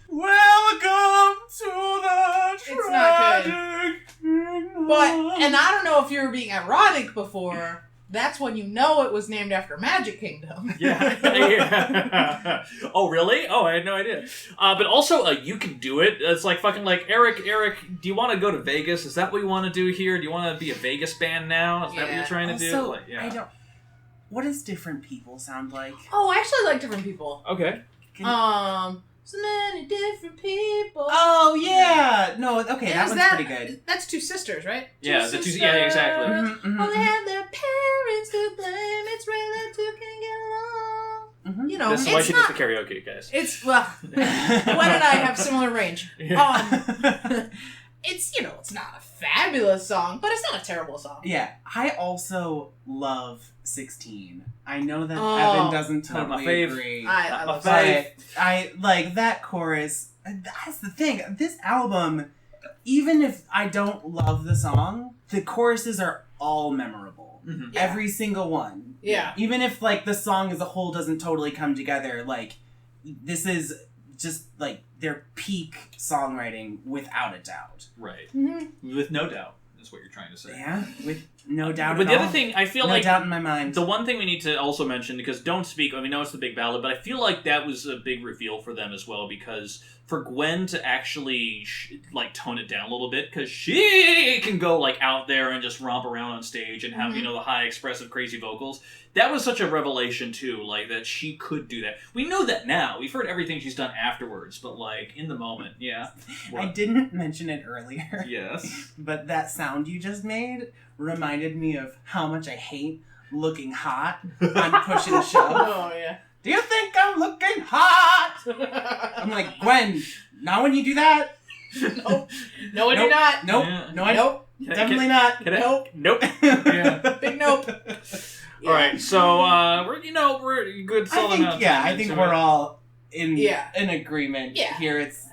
Welcome to the It's not good. Tragic Kingdom. But, and I don't know if you were being ironic before, that's when you know it was named after Magic Kingdom. Yeah. Oh, really? Oh, I had no idea. But also, You Can Do It. It's like fucking like, Eric, do you want to go to Vegas? Is that what you want to do here? Do you want to be a Vegas band now? Is that what you're trying to do? Also, Like, yeah. I don't... What does Different People sound like? Oh, I actually like Different People. Okay. So many different people. Oh, yeah! No, okay, And that is one's pretty good. That's Two Sisters, right? Yeah, Two sisters. yeah, exactly. Oh, they have their parents to blame. It's rare that two can get along. Mm-hmm. You know, This is it's why she not... does the karaoke, guys. It's, well, Gwen and I have similar range. It's, you know, it's not a fabulous song, but it's not a terrible song. Yeah, I also love 16. I know that Evan doesn't Not my totally fave. agree. I love But that. I like that chorus. That's the thing. This album, even if I don't love the song, the choruses are all memorable. Mm-hmm. Yeah. Every single one. Yeah. Even if like the song as a whole doesn't totally come together, like this is just like their peak songwriting without a doubt. Right. Mm-hmm. With no doubt, is what you're trying to say. Yeah, with no doubt. But at the all. other thing, I feel no like doubt in my mind. the one thing we need to also mention, because Don't Speak, I mean, no, it's the big ballad, but I feel like that was a big reveal for them as well, because for Gwen to actually like tone it down a little bit, because she can go like out there and just romp around on stage and have you know the high expressive crazy vocals. That was such a revelation too, like that she could do that. We know that now. We've heard everything she's done afterwards, but like in the moment, yeah. I didn't mention it earlier. Yes. But that sound you just made reminded me of how much I hate looking hot on Push and Shove. Oh, yeah. Do you think I'm looking hot? I'm like, Gwen, not when you do that. Nope. No, I do not. Nope. Yeah. No, I Nope. definitely not. Nope. Nope. Yeah. Big nope. All right, so we're a good solid amount of time I think into we're it. all in agreement Yeah. here. It's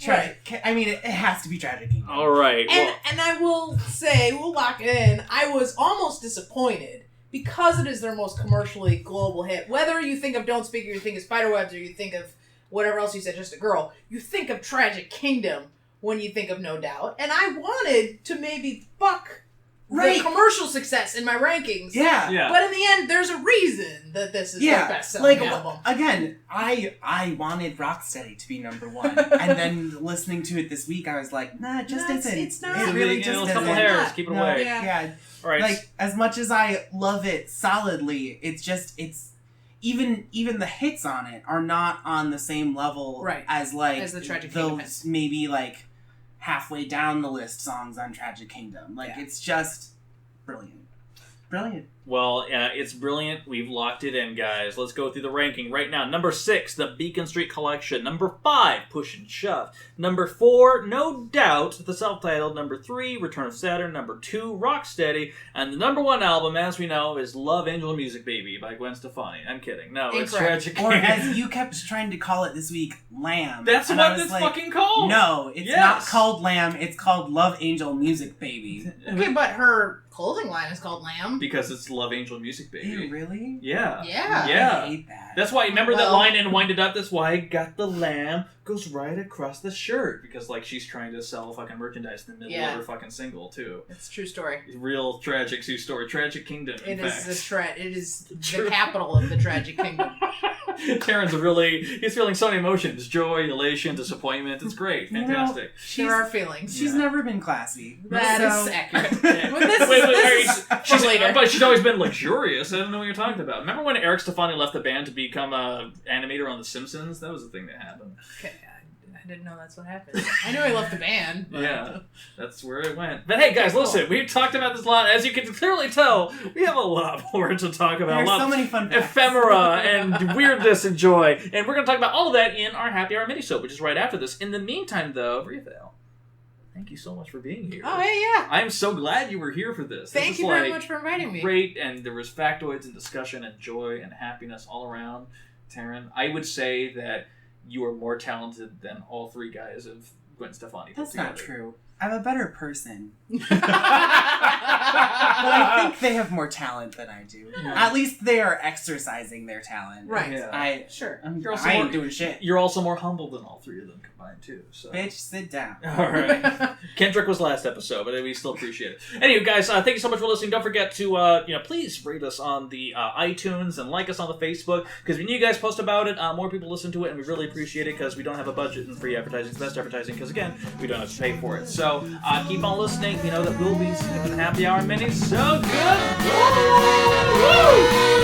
tragic. I mean, it has to be Tragic Kingdom. All right. And I will say, we'll lock it in, I was almost disappointed because it is their most commercially global hit. Whether you think of Don't Speak or you think of Spiderwebs or you think of whatever else you said, Just a Girl, you think of Tragic Kingdom when you think of No Doubt. And I wanted to maybe buck the commercial success in my rankings. Yeah. But in the end, there's a reason that this is their best-selling album. Again, I wanted Rocksteady to be number one, and then listening to it this week, I was like, nah, it just isn't. It's not. It really You just know, a isn't. couple hairs, keep it No, away. Yeah. All right. Like, as much as I love it solidly, it's even the hits on it are not on the same level as the Tragic Kingdom those hits. maybe like halfway down the list songs on Tragic Kingdom. Like it's just brilliant. Well, it's brilliant. We've locked it in, guys. Let's go through the ranking right now. Number 6, the Beacon Street Collection. Number 5, Push and Shove. Number 4, No Doubt, the self-titled. Number 3, Return of Saturn. Number 2, Rocksteady. And the number 1 album, as we know, is Love Angel Music Baby by Gwen Stefani. I'm kidding. No, it's Tragic Or Kingdom. as you kept trying to call it this week, Lamb. That's And what I was it's like, fucking called. No, it's not called Lamb. It's called Love Angel Music Baby. Okay, but her clothing line is called Lamb. Because it's Love Angel Music Baby. Ew, really? Yeah. Yeah. I hate that. That's why, remember that line in Wind It Up? That's why I got the lamb goes right across the shirt. Because, like, she's trying to sell fucking merchandise in the middle of her fucking single, too. It's a true story. Real tragic story. Tragic Kingdom, in fact. It is the capital of the Tragic Kingdom. he's feeling so many emotions. Joy, elation, disappointment. It's great. Fantastic. There are feelings. She's never been classy. That is accurate. Yeah. But she's always been luxurious. I don't know what you're talking about. Remember when Eric Stefani left the band to become an animator on The Simpsons? That was the thing that happened. Okay, I didn't know that's what happened. I knew he left the band. But... Yeah, that's where it went. But hey, guys, listen, we've talked about this a lot. As you can clearly tell, we have a lot more to talk about. There's so many fun facts. Ephemera and weirdness and joy. And we're going to talk about all of that in our Happy Hour mini-soap, which is right after this. In the meantime, though, Briavael, thank you so much for being here. Oh, hey, yeah. I am so glad you were here for this. Thank you very much for inviting me. Great, and there was factoids and discussion and joy and happiness all around. Taran, I would say that you are more talented than all three guys of Gwen Stefani. That's not true. I'm a better person. But I think they have more talent than I do. Yeah. At least they are exercising their talent. Right. Yeah. I ain't doing shit. You're also more humble than all three of them combined, too. So. Bitch, sit down. All right. Kendrick was last episode, but we still appreciate it. Anyway, guys, thank you so much for listening. Don't forget to, please rate us on the iTunes and like us on the Facebook, because when you guys post about it, more people listen to it, and we really appreciate it, because we don't have a budget, and free advertising is the best advertising, because, again, we don't have to pay for it. So keep on listening. You know that we'll be seeing the Happy Hour Minis. So good. Woo!